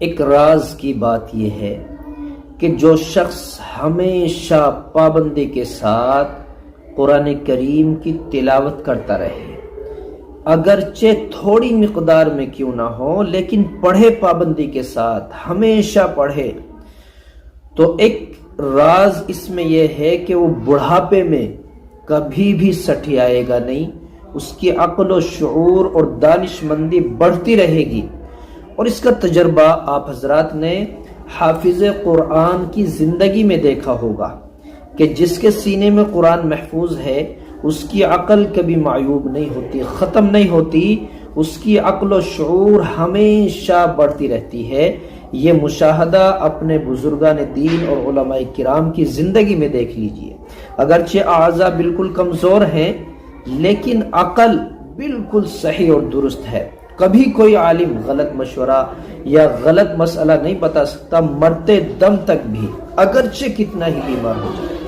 ایک راز کی بات یہ ہے کہ جو شخص ہمیشہ پابندی کے ساتھ قرآن کریم کی تلاوت کرتا رہے، اگرچہ تھوڑی مقدار میں کیوں نہ ہو لیکن پڑھے پابندی کے ساتھ، ہمیشہ پڑھے، تو ایک راز اس میں یہ ہے کہ وہ بڑھاپے میں کبھی بھی سٹھی آئے گا نہیں، اس کی عقل و شعور اور دانش مندی بڑھتی رہے گی۔ اور اس کا تجربہ آپ حضرات نے حافظ قرآن کی زندگی میں دیکھا ہوگا کہ جس کے سینے میں قرآن محفوظ ہے اس کی عقل کبھی معیوب نہیں ہوتی، ختم نہیں ہوتی، اس کی عقل و شعور ہمیشہ بڑھتی رہتی ہے۔ یہ مشاہدہ اپنے بزرگان دین اور علماء کرام کی زندگی میں دیکھ لیجئے۔ اگرچہ اعضاء بالکل کمزور ہیں لیکن عقل بالکل صحیح اور درست ہے۔ کبھی کوئی عالم غلط مشورہ یا غلط مسئلہ نہیں بتا سکتا مرتے دم تک بھی، اگرچہ کتنا ہی بیمار ہو جائے۔